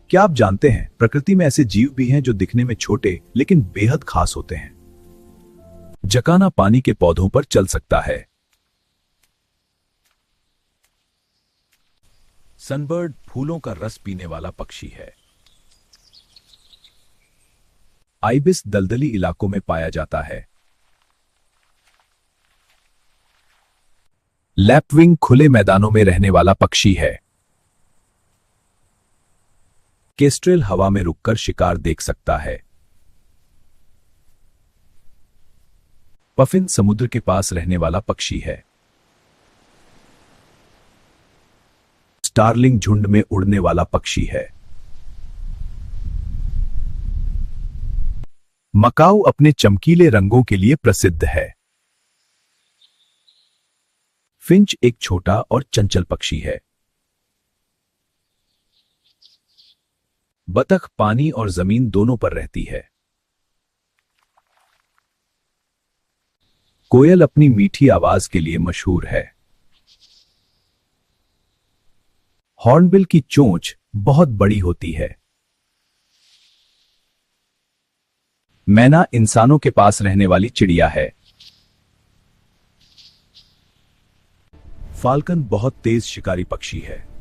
क्या आप जानते हैं प्रकृति में ऐसे जीव भी हैं जो दिखने में छोटे लेकिन बेहद खास होते हैं। जकाना पानी के पौधों पर चल सकता है। सनबर्ड फूलों का रस पीने वाला पक्षी है। आइबिस दलदली इलाकों में पाया जाता है। लैपविंग खुले मैदानों में रहने वाला पक्षी है। केस्ट्रेल हवा में रुककर शिकार देख सकता है। पफिन समुद्र के पास रहने वाला पक्षी है। स्टारलिंग झुंड में उड़ने वाला पक्षी है। मकाऊ अपने चमकीले रंगों के लिए प्रसिद्ध है। फिंच एक छोटा और चंचल पक्षी है। बतख पानी और जमीन दोनों पर रहती है। कोयल अपनी मीठी आवाज के लिए मशहूर है। हॉर्नबिल की चोंच बहुत बड़ी होती है। मैना इंसानों के पास रहने वाली चिड़िया है। फाल्कन बहुत तेज शिकारी पक्षी है।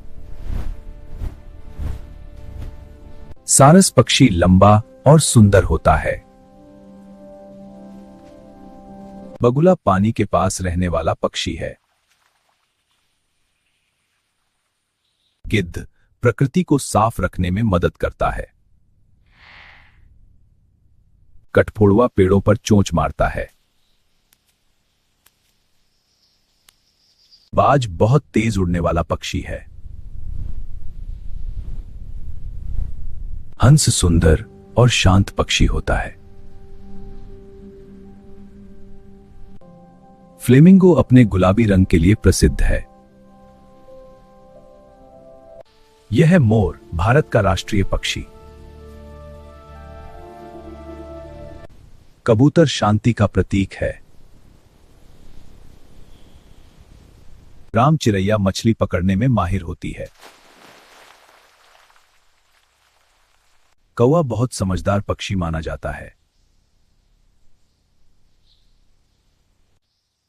सारस पक्षी लंबा और सुंदर होता है। बगुला पानी के पास रहने वाला पक्षी है। गिद्ध प्रकृति को साफ रखने में मदद करता है। कठफोड़वा पेड़ों पर चोंच मारता है। बाज बहुत तेज उड़ने वाला पक्षी है। हंस सुंदर और शांत पक्षी होता है। फ्लेमिंगो अपने गुलाबी रंग के लिए प्रसिद्ध है। यह है मोर, भारत का राष्ट्रीय पक्षी। कबूतर शांति का प्रतीक है। राम चिरैया मछली पकड़ने में माहिर होती है। कौवा बहुत समझदार पक्षी माना जाता है।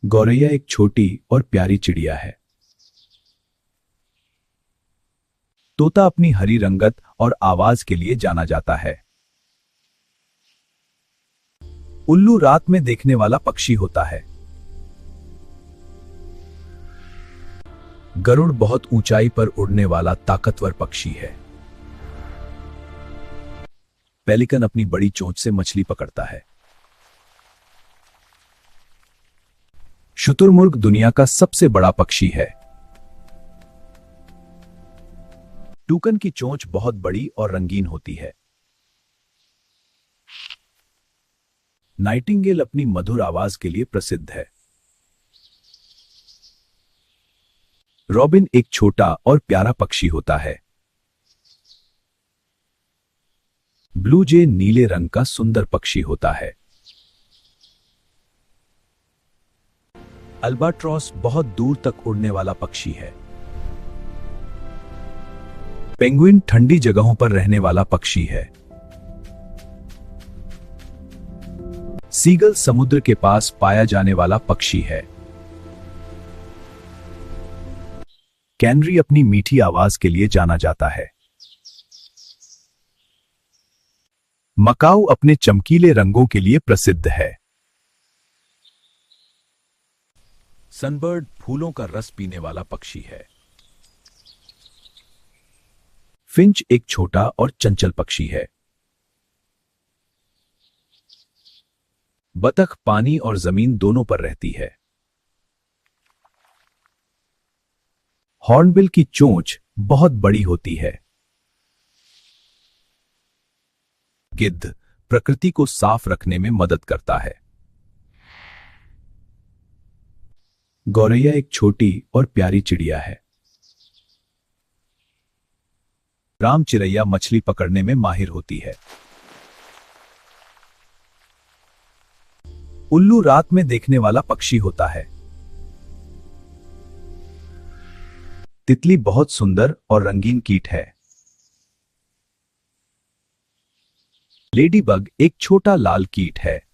गौरैया एक छोटी और प्यारी चिड़िया है। तोता अपनी हरी रंगत और आवाज के लिए जाना जाता है। उल्लू रात में देखने वाला पक्षी होता है। गरुड़ बहुत ऊंचाई पर उड़ने वाला ताकतवर पक्षी है। पेलिकन अपनी बड़ी चोंच से मछली पकड़ता है। शुतुरमुर्ग दुनिया का सबसे बड़ा पक्षी है। टूकन की चोंच बहुत बड़ी और रंगीन होती है। नाइटिंगेल अपनी मधुर आवाज के लिए प्रसिद्ध है। रॉबिन एक छोटा और प्यारा पक्षी होता है। ब्लू जे नीले रंग का सुंदर पक्षी होता है। अल्बाट्रॉस बहुत दूर तक उड़ने वाला पक्षी है। पेंगुइन ठंडी जगहों पर रहने वाला पक्षी है। सीगल समुद्र के पास पाया जाने वाला पक्षी है। कैनरी अपनी मीठी आवाज के लिए जाना जाता है। मकाऊ अपने चमकीले रंगों के लिए प्रसिद्ध है। सनबर्ड फूलों का रस पीने वाला पक्षी है। फिंच एक छोटा और चंचल पक्षी है। बतख पानी और जमीन दोनों पर रहती है। हॉर्नबिल की चोंच बहुत बड़ी होती है। गिद्ध प्रकृति को साफ रखने में मदद करता है। गौरैया एक छोटी और प्यारी चिड़िया है। राम चिरैया मछली पकड़ने में माहिर होती है। उल्लू रात में देखने वाला पक्षी होता है। तितली बहुत सुंदर और रंगीन कीट है। लेडीबग एक छोटा लाल कीट है।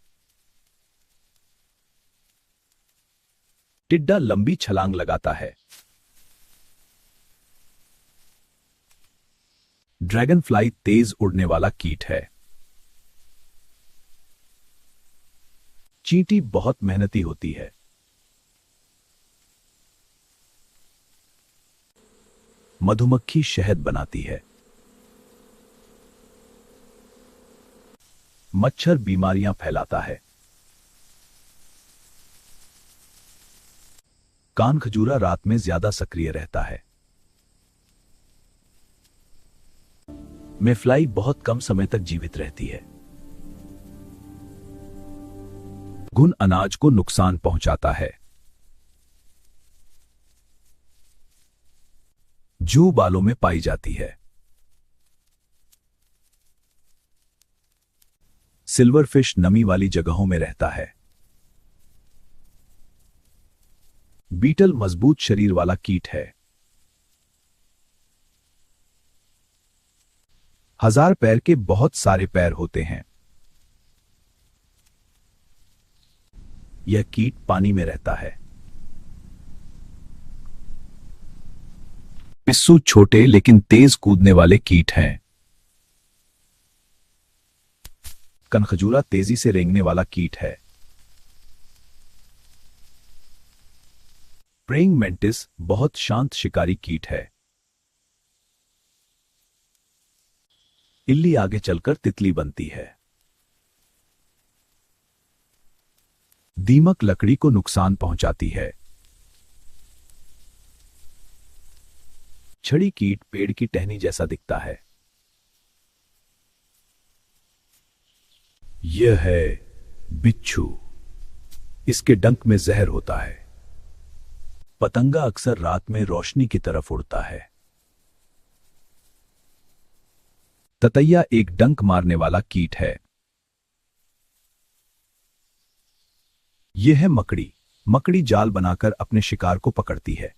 टिड्डा लंबी छलांग लगाता है। ड्रैगन फ्लाई तेज उड़ने वाला कीट है। चींटी बहुत मेहनती होती है। मधुमक्खी शहद बनाती है। मच्छर बीमारियां फैलाता है। कानखजूरा रात में ज्यादा सक्रिय रहता है। मेफ्लाई बहुत कम समय तक जीवित रहती है। घुन अनाज को नुकसान पहुंचाता है। जू बालों में पाई जाती है। सिल्वरफिश नमी वाली जगहों में रहता है। बीटल मजबूत शरीर वाला कीट है। 1000 पैर के बहुत सारे पैर होते हैं। यह कीट पानी में रहता है। पिस्सू छोटे लेकिन तेज कूदने वाले कीट हैं। कनखजूरा तेजी से रेंगने वाला कीट है। प्रेइंग मेंटिस बहुत शांत शिकारी कीट है। इल्ली आगे चलकर तितली बनती है। दीमक लकड़ी को नुकसान पहुंचाती है। छड़ी कीट पेड़ की टहनी जैसा दिखता है। यह है बिच्छू। इसके डंक में जहर होता है। पतंगा अक्सर रात में रोशनी की तरफ उड़ता है। ततैया एक डंक मारने वाला कीट है। यह है मकड़ी। मकड़ी जाल बनाकर अपने शिकार को पकड़ती है।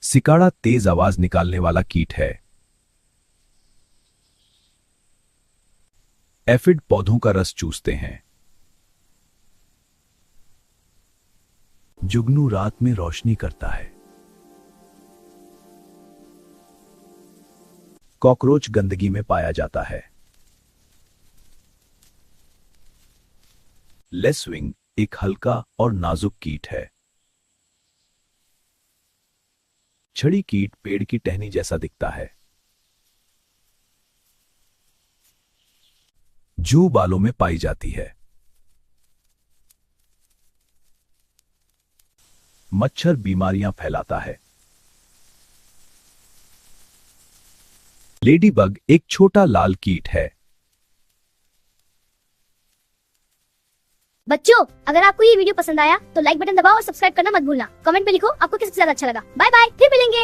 सिकाड़ा तेज आवाज निकालने वाला कीट है। एफिड पौधों का रस चूसते हैं। जुगनू रात में रोशनी करता है। कॉकरोच गंदगी में पाया जाता है। लेसविंग एक हल्का और नाजुक कीट है। छड़ी कीट पेड़ की टहनी जैसा दिखता है। जू बालों में पाई जाती है। मच्छर बीमारियां फैलाता है। लेडीबग एक छोटा लाल कीट है। बच्चों, अगर आपको ये वीडियो पसंद आया तो लाइक बटन दबाओ और सब्सक्राइब करना मत भूलना। कमेंट में लिखो आपको किस सबसे ज्यादा अच्छा लगा। बाय बाय, फिर मिलेंगे।